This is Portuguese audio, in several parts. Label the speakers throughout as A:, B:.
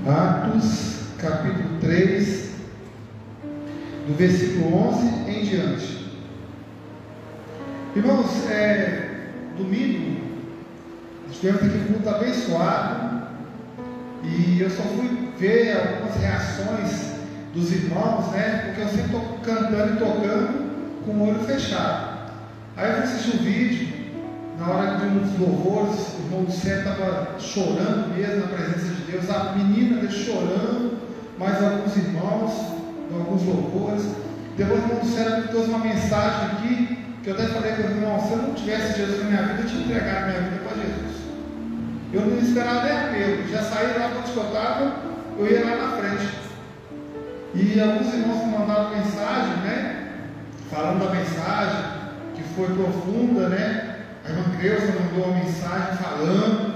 A: Atos, capítulo 3, do versículo 11 em diante. Irmãos, domingo, estivemos aqui um culto abençoado, e eu só fui ver algumas reações dos irmãos, né? Porque eu sempre estou cantando e tocando com o olho fechado. Aí eu assisti um vídeo, na hora de uns louvores, o irmão do céu estava chorando mesmo na presença de Deus, a menina dele chorando, mais alguns irmãos, alguns louvores. Depois o irmão do céu me trouxe uma mensagem aqui, que eu até falei para o irmão: se eu não tivesse Jesus na minha vida, eu tinha entregado a minha vida para Jesus. Eu não esperava nem apelo, já saí lá quando eu estava, eu ia lá na frente. E alguns irmãos me mandaram mensagem, né? Falando da mensagem, que foi profunda, né? A irmã Creuza mandou uma mensagem falando,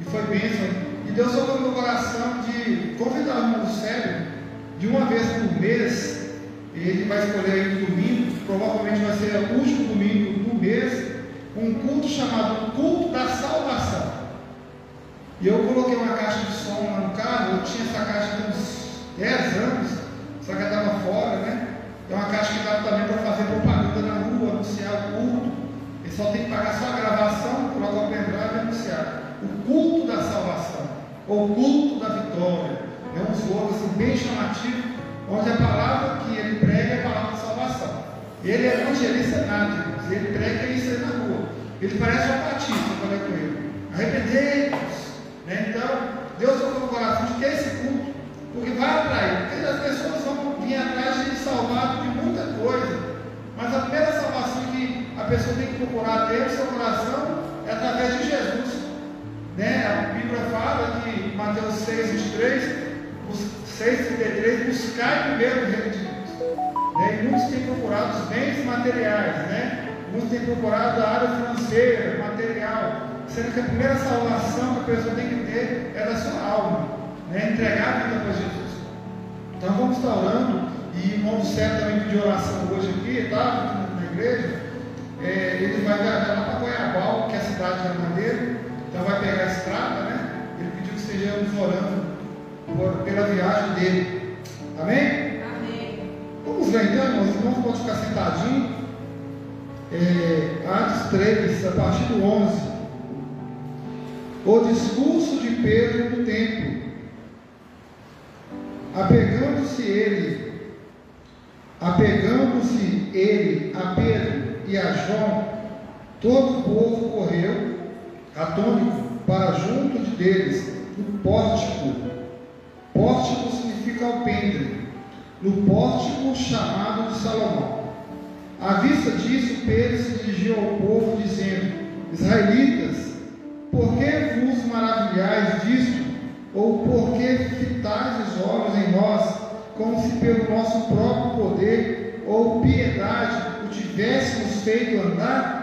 A: e foi bênção. E Deus colocou no meu coração de convidar o irmão do céu, de uma vez por mês. Ele vai escolher aí no domingo, provavelmente vai ser o último domingo do mês, um culto chamado Culto da Salvação. E eu coloquei uma caixa de som lá no carro. Eu tinha essa caixa há uns 10 anos, só que ela estava fora, né? É uma caixa que dá também para fazer propaganda na rua, anunciar o culto. Ele só tem que pagar só a gravação, colocar o pendrive e anunciar o culto da salvação, ou culto da vitória. É um slogan assim, bem chamativo, onde a palavra que ele prega é a palavra de salvação. Ele é evangelista nada, irmãos. Ele prega isso aí na rua. Ele parece um batista, eu falei com ele. Arrependei-vos. Né? Então, Deus colocou no coração de que é esse culto, porque vai atrair, porque as pessoas vão vir atrás de salvado de muita coisa, mas a primeira salvação que a pessoa tem que procurar ter no seu coração é através de Jesus, né? A Bíblia fala que Mateus 6,33, buscai primeiro o reino de Deus, né? E muitos têm procurado os bens materiais, né? Muitos têm procurado a área financeira, material, sendo que a primeira salvação que a pessoa tem que ter é da sua alma, né? Entregar a vida para Jesus. Então vamos estar orando, e o irmão do céu também pediu oração hoje aqui, tá? Na igreja. Ele vai viajar lá para Goiabal, que é a cidade de Madeira, então vai pegar a estrada, né? Ele pediu que estejamos orando pela viagem dele. Amém?
B: Amém.
A: Vamos ver então, irmãos. Os irmãos podem ficar sentadinhos. Atos 3, a partir do 11. O discurso de Pedro no templo. Apegando-se ele a Pedro e a João, todo o povo correu, atônito, para junto deles, no pórtico. Pórtico significa alpendre. No pórtico chamado de Salomão. À vista disso, Pedro se dirigiu ao povo, dizendo: Israelitas, por que vos maravilhais disto? Ou por que fitais os olhos em nós, como se pelo nosso próprio poder ou piedade o tivéssemos feito andar?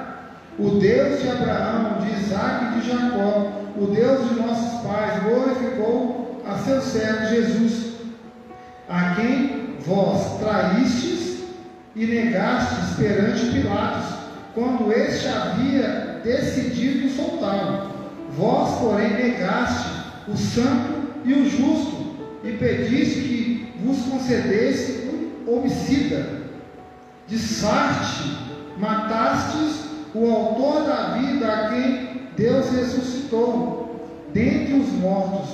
A: O Deus de Abraão, de Isaque e de Jacó, o Deus de nossos pais, glorificou a seu servo Jesus, a quem vós traístes e negastes perante Pilatos, quando este havia decidido soltá-lo. Vós, porém, negaste o santo e o justo, e pediste que vos concedesse um homicida. Desfaste, matastes o autor da vida, a quem Deus ressuscitou dentre os mortos,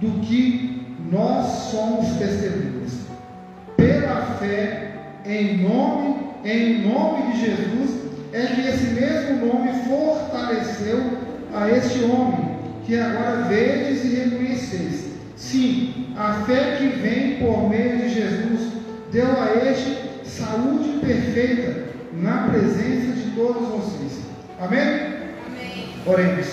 A: do que nós somos testemunhas. Pela fé em nome de Jesus, é que esse mesmo nome fortaleceu a este homem, que agora vedes e reconheceis. Sim, a fé que vem por meio de Jesus deu a este saúde perfeita na presença de todos vocês. Amém?
B: Amém.
A: Oremos.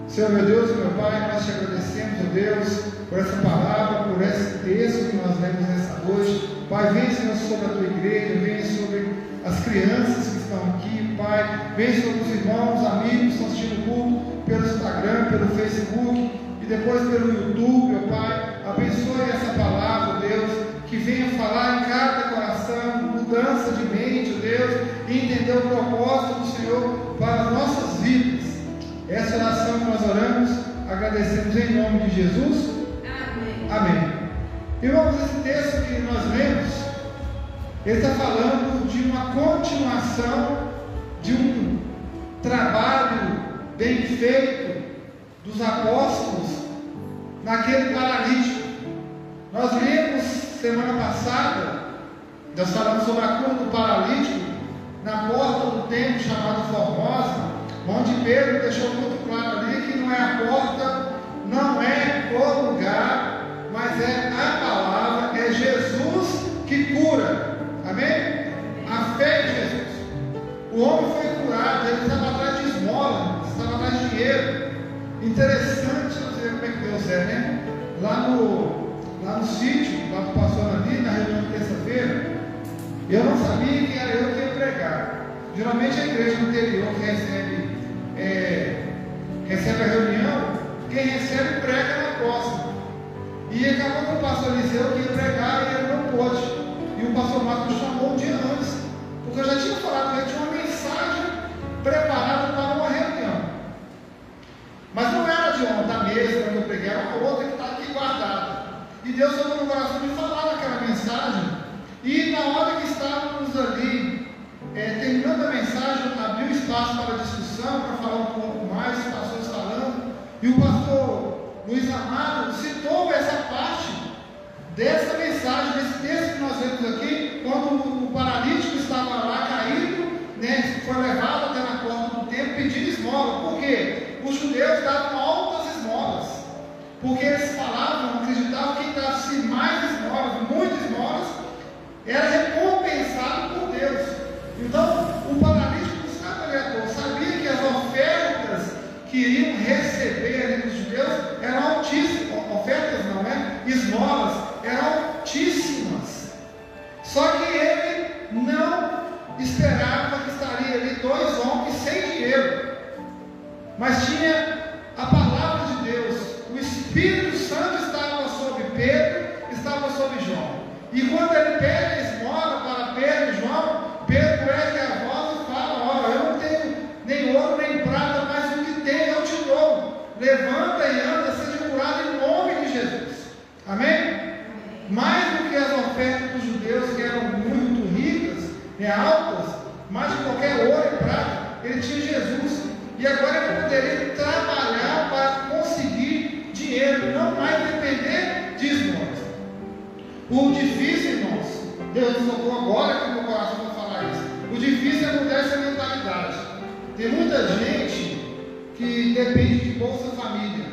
A: Senhor meu Deus e meu Pai, nós te agradecemos, ó Deus, por essa palavra, por esse texto que nós lemos nessa noite. Pai, venha, Senhor, sobre a tua igreja, venha sobre as crianças que estão aqui, Pai, venha sobre os irmãos, amigos que estão assistindo o culto pelo Instagram, pelo Facebook e depois pelo YouTube, ó Pai. Abençoe essa palavra, Deus, que venha falar em cada coração, mudança de mente, ó Deus, e entender o propósito do Senhor para as nossas vidas. Essa oração que nós oramos, agradecemos em nome de Jesus.
B: Amém.
A: Amém. Irmãos, esse texto que nós lemos, ele está falando de uma continuação de um trabalho bem feito dos apóstolos naquele paralítico. Nós lemos semana passada, nós falamos sobre a cura do paralítico na porta do templo chamado Formosa, onde Pedro deixou muito claro ali que não é a porta, não é o lugar, mas é a palavra, é Jesus que cura. Amém? A fé de Jesus. O homem foi curado, ele estava atrás de esmola, estava atrás de dinheiro. Interessante, não sei como é que Deus é, né? Lá no sítio, lá do pastor ali, na reunião de terça-feira, eu não sabia que era eu que ia pregar. Geralmente a igreja no interior que recebe a reunião, quem recebe prega na próxima. E acabou que o pastor Eliseu que ia pregar e ele não pôde. E o pastor Marcos me chamou um dia antes, porque eu já tinha falado que ele tinha uma mensagem preparada para uma reunião. Mas não era de ontem, da mesa que eu preguei, era uma outra que está aqui guardada. E Deus deu no coração de falar naquela mensagem. E na hora que estávamos ali, terminando a mensagem, abriu espaço para discussão, para falar um pouco mais, os pastores falando. E o pastor Luiz Amado citou essa parte dessa mensagem, desse texto que nós vemos aqui, quando o paralítico estava lá caído, né, foi levado até na porta do templo pedindo esmola. Por quê? Os judeus davam altas esmolas, porque eles falavam, acreditavam que quem dava mais esmolas, muitas esmolas, era recompensado por Deus. Então, o paralítico sabia que as ofertas que iriam receber ali dos judeus eram altíssimas. Ofertas não, né? Esmolas eram altíssimas. Só que ele não esperava que estaria ali dois homens sem dinheiro, mas tinha a palavra de Deus. O Espírito Santo estava sobre Pedro, estava sobre João. E quando ele pede a esmola para Pedro e João, Pedro ergue a voz e fala: olha, eu não tenho nem ouro nem prata, mas o que tenho eu te dou. Levanta e anda, seja curado em nome de Jesus. Amém? Mais do que as ofertas dos judeus, que eram muito ricas, altas, mais de qualquer ouro e prata, ele tinha Jesus. E agora ele poderia trabalhar para conseguir dinheiro, não mais depender de esmolas. O difícil, irmãos, Deus nos tocou agora que no meu coração para falar isso. O difícil é mudar essa mentalidade. Tem muita gente que depende de Bolsa Família.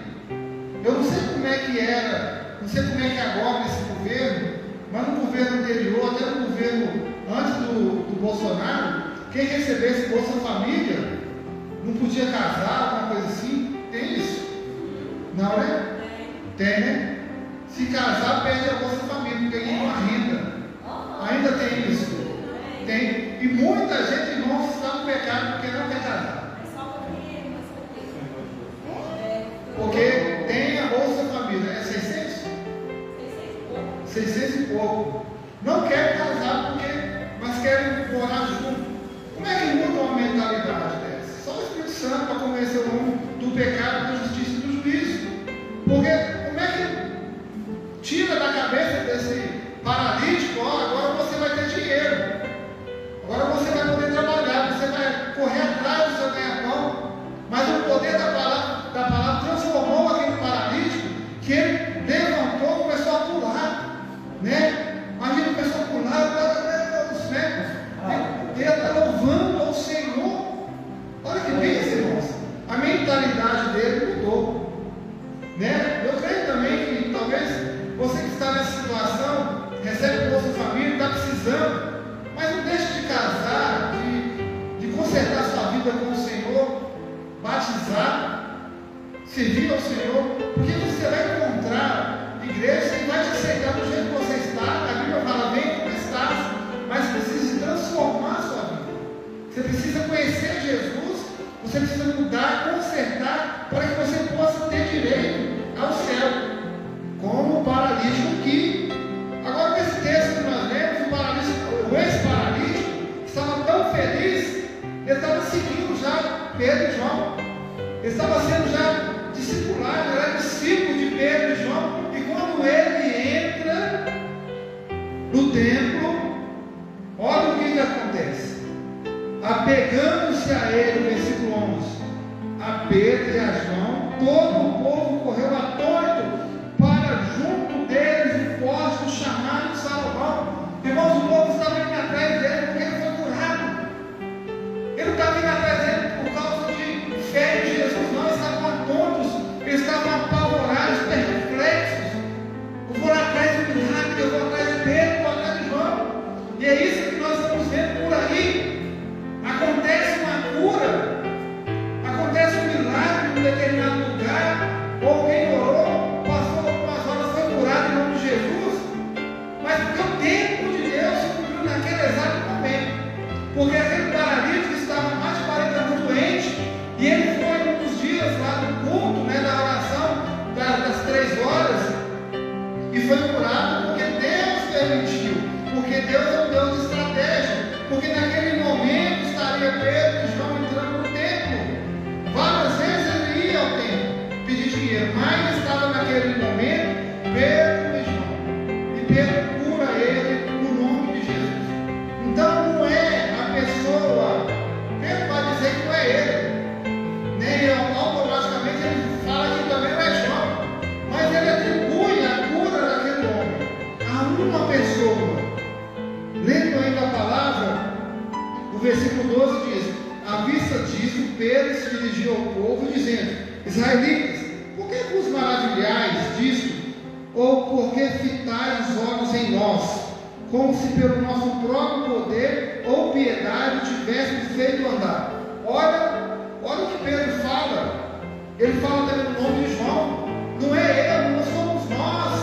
A: Eu não sei como é que era, não sei como é que é agora nesse governo, mas no governo anterior, até no governo antes do Bolsonaro, quem recebesse Bolsa Família não podia casar, alguma coisa assim. Tem isso? Não, né? Tem, né? Se casar, perde a Bolsa Família, não ganha uma renda. Ainda tem isso? Tem. E muita gente, irmãos, está no pecado porque não quer casar. Porque tem a Bolsa Família, é 600? 600 e pouco. Não querem casar mas querem morar junto. Como é que muda uma mentalidade dessa? Só o Espírito Santo para convencer o homem do pecado, da justiça e do juízo. Porque como é que tira da cabeça desse paralítico: ó, agora você vai ter dinheiro, agora você vai poder trabalhar, você vai correr atrás do seu ganha-pão. Mas o poder da palavra transformou aquele paralítico, que ele levantou e começou a pular, né? Imagina a pessoa pular, Deus, né? Ele está louvando ao Senhor. Olha que bênção, irmãos. A mentalidade dele mudou, né? Eu creio também que talvez você que está nessa situação, recebe Bolsa Família, está precisando, mas não deixe de casar, de consertar sua vida com o Senhor, batizar, servir ao Senhor, porque você vai encontrar igreja que vai te aceitar do jeito que você está. A Bíblia fala: vem como estás, mas precisa transformar a sua vida. Você precisa conhecer Jesus, você precisa mudar, consertar, para que você possa ter direito ao céu, como o paralítico aqui. Agora, nesse texto que nós lemos, o ex-paralítico estava tão feliz, ele estava seguindo já Pedro e João, ele estava sendo já discipulado, ele era discípulo de Pedro e João, e quando ele templo, olha o que acontece. Apegando-se a ele, versículo 11, a Pedro e a João, todo o povo correu atônito para junto deles o poste chamado Salomão. Irmãos, o povo estava indo atrás dele porque ele foi curado. Ele não estava indo atrás dele por causa de fé em Jesus, não. Eles estavam atônitos, eles estavam apavorados, perplexos. Eu vou lá atrás do milagre, eu vou atrás de Pedro, eu vou atrás de João. E é isso que nós estamos vendo por aí. Acontece uma cura, acontece um milagre em um determinado lugar, ou alguém orou, passou algumas horas, foi curado em nome de Jesus, mas porque o tempo de Deus se cumpriu naquele exato momento, porque aquele paralítico estava mais de 40 anos doente, e ele foi um dos dias lá do culto, da oração, das 3 horas, e foi curado porque Deus permitiu, porque Deus é um Deus de estratégia, porque naquele momento estaria Pedro e João entrando no templo. Várias vezes ele ia ao templo pedir dinheiro, mas estava naquele momento Pedro e João. E Pedro cura ele no nome de Jesus. Então não é a pessoa, Pedro vai dizer que não é ele, e automaticamente ele fala que também não é João, mas ele atribui a cura daquele homem a uma pessoa. Lendo ainda a palavra, o versículo 12 diz: à vista disso, Pedro se dirigiu ao povo, dizendo: israelitas, por que vos maravilhais disto? Ou por que fitais os olhos em nós, como se pelo nosso próprio poder ou piedade tivéssemos feito andar? Olha o que Pedro fala. Ele fala também no nome de João. Não é ele, não somos nós,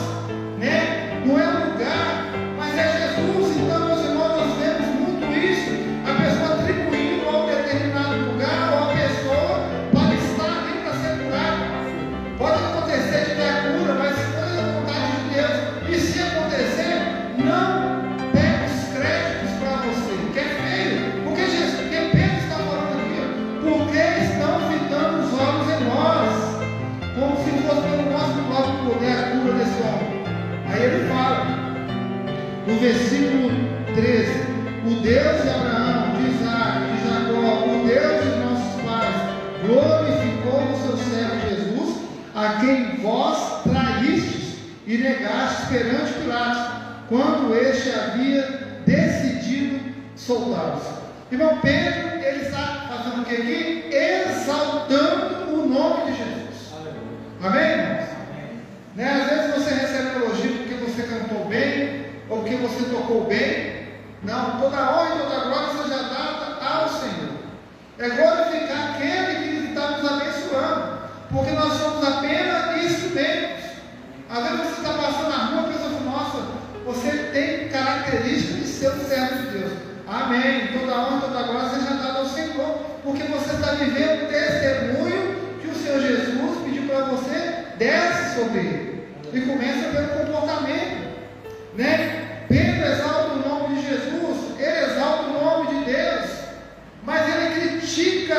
A: não é o lugar, mas é Jesus. Então, meus irmãos, nós vemos muito isso, a pessoa atribuindo a um determinado lugar ou a pessoa para estar ali para ser curado. Pode acontecer de ter a cura, mas se for a vontade de Deus, e se acontecer, não pegue os créditos para você, que é feio, porque Pedro está falando aqui, porque estão fitando os olhos em nós, como se fosse pelo nosso próprio poder a cura desse homem. Aí ele fala, no versículo 13: o Deus de Abraão, de Isaac, de Jacó, o Deus de nossos pais, glorificou o seu servo Jesus, a quem vós traístes e negastes perante Pilatos, quando este havia decidido soltá-los. Irmão, Pedro, ele está fazendo o que aqui? Exaltando o nome de Jesus. Amém, irmãos? Às vezes você recebe elogio porque você cantou bem, ou porque você tocou bem. Não, toda honra e toda glória seja dada ao Senhor. É glorificar aquele que está nos abençoando, porque nós somos apenas instrumentos. Às vezes você está passando na rua e pensa assim: nossa, você tem características de ser um servo de Deus. Amém. Toda honra e toda glória seja dada ao Senhor, porque você está vivendo o testemunho que o Senhor Jesus pediu para você. Desce sobre ele e começa pelo comportamento, Pedro exalta o nome de Jesus, ele exalta o nome de Deus, mas ele critica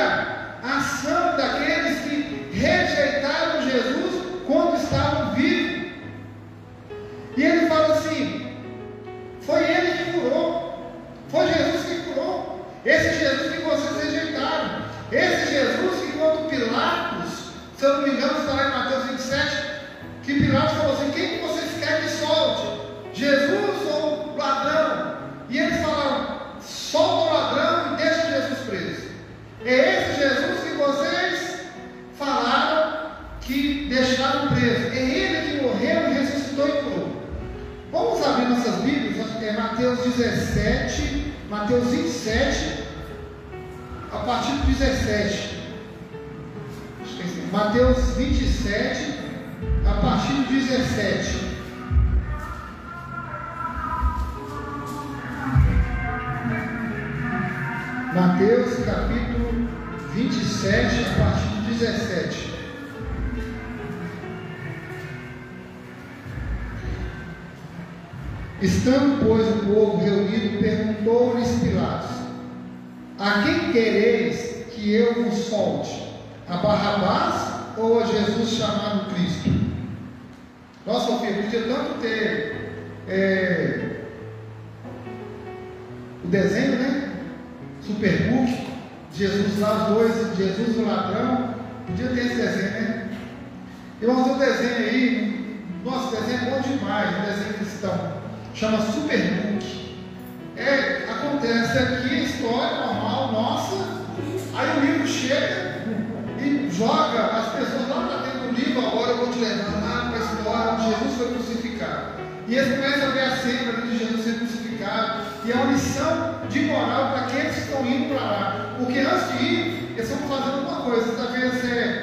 A: a ação daqueles que rejeitaram Jesus quando estavam vivos. E ele fala assim: foi ele que curou, foi Jesus que curou, esse Jesus que vocês rejeitaram, esse Jesus que quando Pilatos, se eu não me engano, está lá em Mateus 27, que Pilatos falou assim: quem que vocês querem que solte? Jesus ou ladrão? E eles falaram: solta o ladrão e deixa Jesus preso. É esse Jesus que vocês falaram que deixaram preso. É ele que morreu e ressuscitou e curou. Vamos abrir nossas Bíblias, Mateus 17, Mateus 27, a partir do 17. Mateus 27, a partir do 17. Mateus capítulo 27, a partir do 17. Estando, pois, o povo reunido, perguntou-lhes Pilatos: a quem quereis que eu vos solte? A Barrabás ou a Jesus chamado Cristo? Nossa, filho, podia tanto ter desenho, né? Superbook, Jesus lá, os dois, Jesus e o ladrão. Podia ter esse desenho, né? Irmãos, o desenho aí, nossa, o desenho é bom demais, o desenho cristão. Chama Superbook. Acontece aqui a história normal, nossa. Aí o livro chega e joga as pessoas lá para dentro do livro. Agora eu vou te levar lá para a história onde Jesus foi crucificado. E eles começam a ver a cena de Jesus ser crucificado. E é uma lição de moral para aqueles que estão indo para lá. Porque antes de ir, eles estão fazendo alguma coisa. Talvez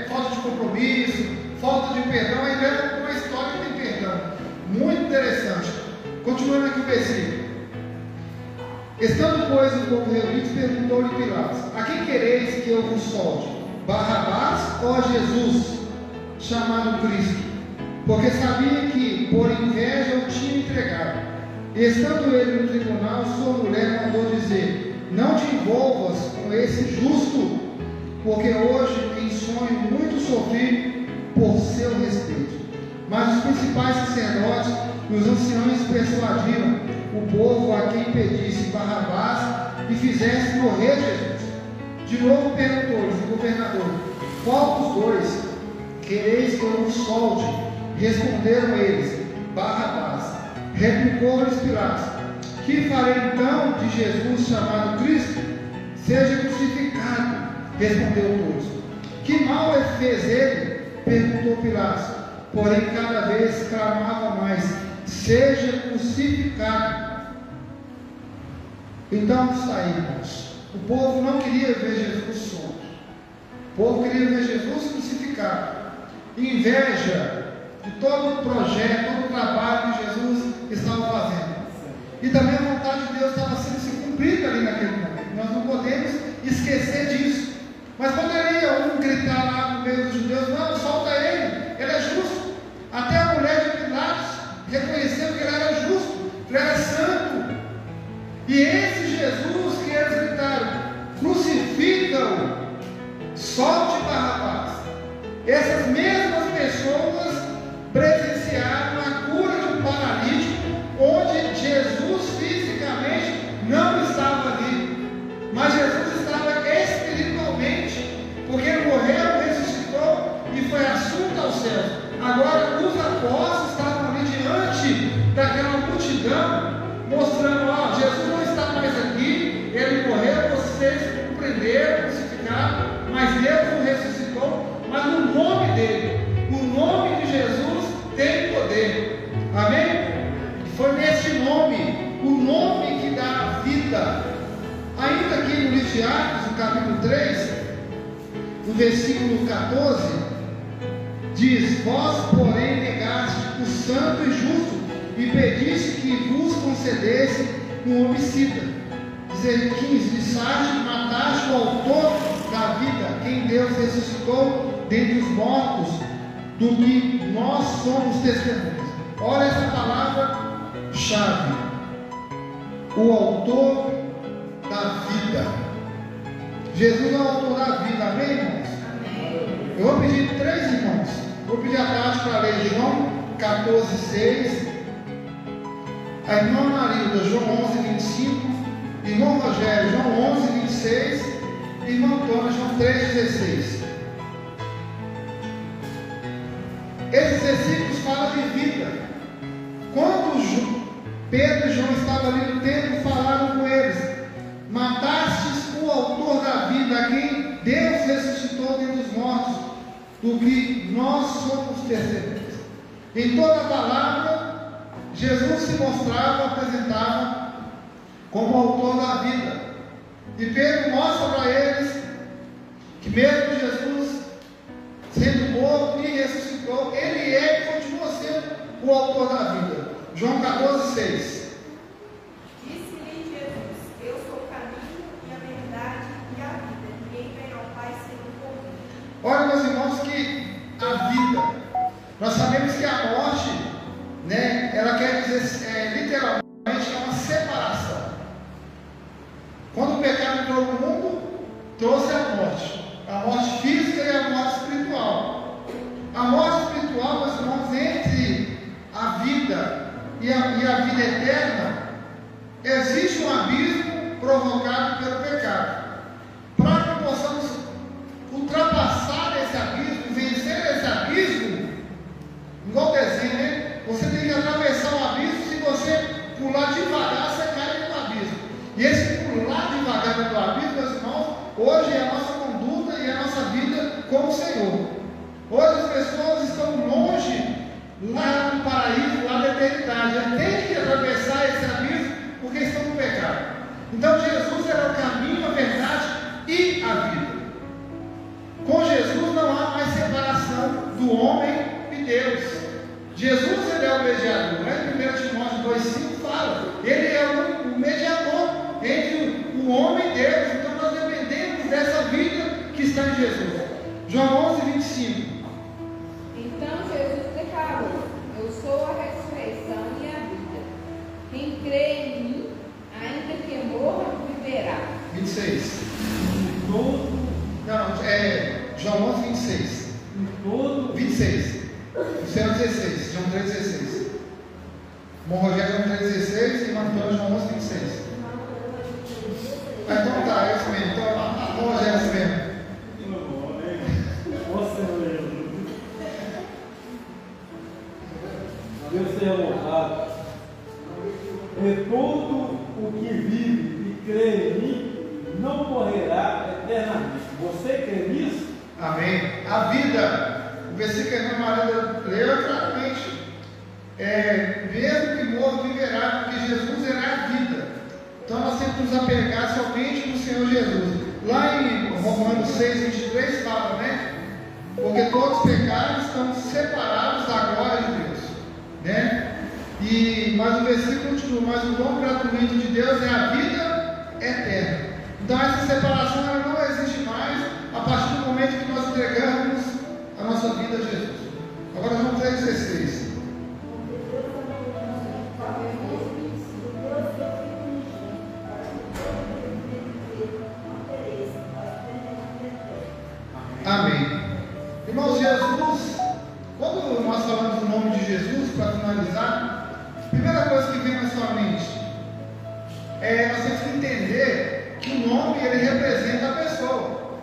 A: falta de compromisso, falta de perdão. Aí leva para uma história que tem perdão. Muito interessante. Continuando aqui o versículo. Estando, pois, o povo reunido, perguntou-lhe Pilatos: a quem quereis que eu vos solte? Barrabás ou a Jesus, chamado Cristo? Porque sabia que por inveja o tinha entregado. E estando ele no tribunal, sua mulher mandou dizer: não te envolvas com esse justo, porque hoje em sonho muito sofri por seu respeito. Mas os principais sacerdotes e os anciões persuadiram o povo a quem pedisse Barrabás e fizesse morrer Jesus. De novo perguntou-lhes o governador: qual dos dois quereis que eu vos solte? Responderam eles: Barrabás. Replicou-lhes Pilatos: que farei então de Jesus chamado Cristo? Seja crucificado. Respondeu todos. Que mal fez ele? Perguntou Pilatos. Porém cada vez clamava mais: seja crucificado. Então saímos. O povo não queria ver Jesus solto. O povo queria ver Jesus crucificado. Inveja de todo o projeto, todo o trabalho que Jesus estava fazendo. E também a vontade de Deus estava sendo se cumprida ali naquele momento. Nós não podemos esquecer disso. Mas poderia um gritar lá no meio dos judeus: não, solta ele é justo. Até a mulher de Pilatos reconheceu que ele era justo, que ele era santo. E esse Jesus que eles gritaram: crucifica-o, solte Barrabás. Essas mesmas pessoas presenciaram a cura de um paralítico, onde Jesus fisicamente não estava ali, mas Jesus estava espiritualmente, porque ele morreu, ressuscitou e foi assunto aos céus. Agora os apóstolos estavam ali diante daquela multidão, mostrando: ó, Jesus não está mais aqui, ele morreu, vocês o prenderam, crucificaram, mas Deus o ressuscitou. Mas no nome dele, o nome de Jesus tem poder, amém? E foi neste nome, o nome que dá a vida. Ainda aqui no livro de Atos, no capítulo 3, no versículo 14, diz: vós porém negaste o santo e justo, e pediste que vos concedesse um homicida. Dizer 15: disseste, mataste o autor da vida, quem Deus ressuscitou dentre os mortos, do que nós somos testemunhas. Olha essa palavra-chave: o autor da vida. Jesus é o autor da vida, amém, irmãos? Amém. Eu vou pedir 3 irmãos. Vou pedir a Tati para ler João 14:6. A irmã Marilda, João 11:25. Irmão Rogério, João 11:26. E irmã Antônia, João 3:16. Esses versículos falam de vida. Quando Pedro e João estavam ali no templo, falaram com eles: matastes o autor da vida, a quem Deus ressuscitou dentre os mortos, do que nós somos testemunhas. Em toda a palavra, Jesus se mostrava, apresentava como autor da vida. E Pedro mostra para eles que mesmo Jesus sendo morto e ressuscitou, ele é e continua sendo o autor da vida. João 14:6.
B: Disse-lhe Jesus: eu sou o caminho e a verdade e a vida. Ninguém vem ao Pai senão por mim.
A: Olha, meus irmãos, que a vida, nós sabemos que a morte, né, ela quer dizer, literalmente, é uma separação. Quando o pecado entrou no mundo, trouxe a morte física e a morte espiritual. A morte espiritual, meus irmãos, entre a vida e a vida eterna, existe um abismo com o Senhor. Hoje as pessoas estão longe, lá no paraíso, lá da eternidade. Eles têm que atravessar esse abismo porque estão no pecado. Então Jesus era o caminho, a verdade e a vida. Com Jesus não há mais separação do homem e Deus. Jesus, ele é o mediador, né? 1 Timóteo 2,5 fala, ele é o mediador entre o homem e Deus. Então nós dependemos dessa vida que está em Jesus. João 11:25.
C: Então Jesus declarou: eu sou a ressurreição e a vida. Quem crê em mim, ainda que morra, viverá.
A: 26.
D: Todo,
A: Não, é João 11:26.
D: todo,
A: 26. O céu 16, João 3,16. Bom Rogério João 3,16 e Antônio João 11:26. Então tá, é isso mesmo. Então, Bom Rogério, é isso mesmo.
D: Deus seja louvado. E todo o que vive e crê em mim não morrerá eternamente. Você crê nisso?
A: Amém. A vida, o versículo que a irmã Maria leu claramente. Mesmo que morra, viverá, porque Jesus era a vida. Então nós temos que nos apegar somente no Senhor Jesus. Lá em Romanos 6:23 fala, né? Porque todos os pecados estão separados da glória de Deus, né? Mas o versículo continua: mas o dom gratuito de Deus é a vida eterna. Então essa separação ela não existe mais a partir do momento que nós entregamos a nossa vida a Jesus. Agora João 3,16. Amém. Irmãos, Jesus, quando nós falamos o nome de Jesus, para finalizar, a primeira coisa que vem na sua mente nós temos que entender que o nome ele representa a pessoa,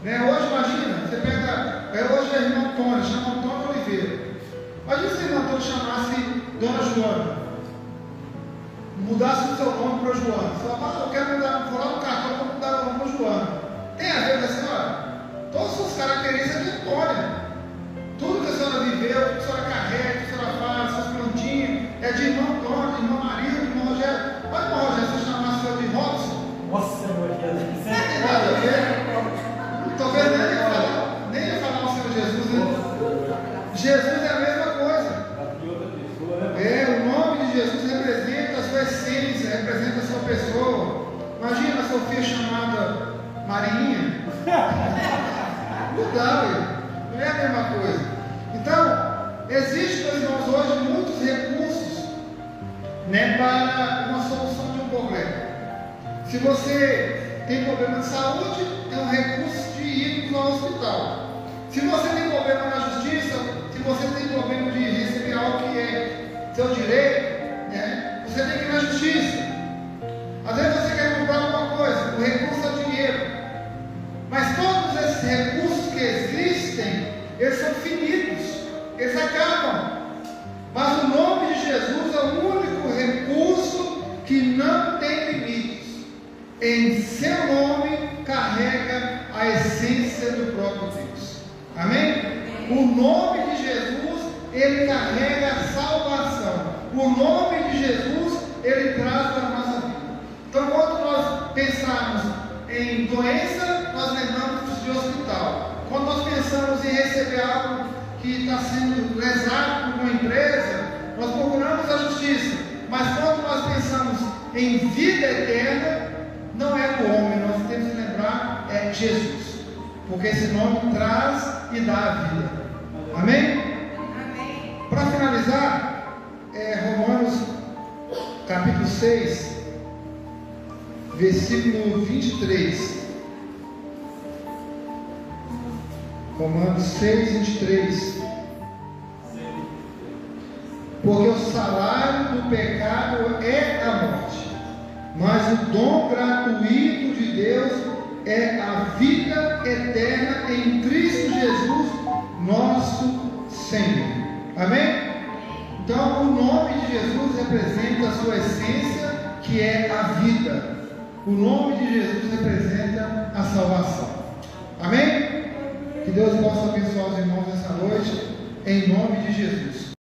A: né? Hoje, imagina, você pega, hoje é irmão Antônio, chama Antônio Oliveira. Imagina se o irmão Antônio chamasse Dona Joana, mudasse o seu nome para Joana. Você fala, eu quero mudar, vou lá no cartão para mudar o nome para Joana. Tem a ver com a senhora? Todas as suas características de Antônia. Tudo que a senhora viveu, que a senhora carrega, que a senhora faz, seus plantinhos, é de irmão Antônio, de irmão Maria, de irmão Rogério. Mas irmão Rogério, se eu chamasse o senhor de Robson,
D: Nossa, Maria,
A: não tem nada a ver. Talvez nem ia falar o Senhor Jesus, né? Jesus é a mesma coisa. O nome de Jesus representa a sua essência, representa a sua pessoa. Imagina a sua filha chamada Marinha. Não dá, não é a mesma coisa. Então, existem, meus irmãos, hoje muitos recursos, né, para uma solução de um problema. Se você tem problema de saúde, tem um recurso de ir ao hospital. Se você tem problema na justiça, se você tem problema de receber algo que é seu direito, né, você tem que ir na justiça. Às vezes você quer comprar alguma coisa, o recurso é o dinheiro. Mas todos esses recursos que existem, eles são finitos, eles acabam. Mas o nome de Jesus é o único recurso que não tem limites. Em seu nome carrega a essência do próprio Deus. Amém? O nome de Jesus, ele carrega a salvação. O nome de Jesus, ele traz para a nossa vida. Então, quando nós pensarmos em doença, nós lembramos de hospital. Quando nós pensamos em receber algo que está sendo lesado por uma empresa, nós procuramos a justiça. Mas quando nós pensamos em vida eterna, não é o homem, nós temos que lembrar, é Jesus. Porque esse nome traz e dá a vida. Amém?
B: Amém.
A: Para finalizar, Romanos capítulo 6, versículo 23. Romanos 6, 23. Porque o salário do pecado é a morte, mas o dom gratuito de Deus é a vida eterna em Cristo Jesus, nosso Senhor. Amém? Então, o nome de Jesus representa a sua essência, que é a vida. O nome de Jesus representa a salvação. Amém? Que Que Deus possa abençoar os irmãos essa noite, em nome de Jesus.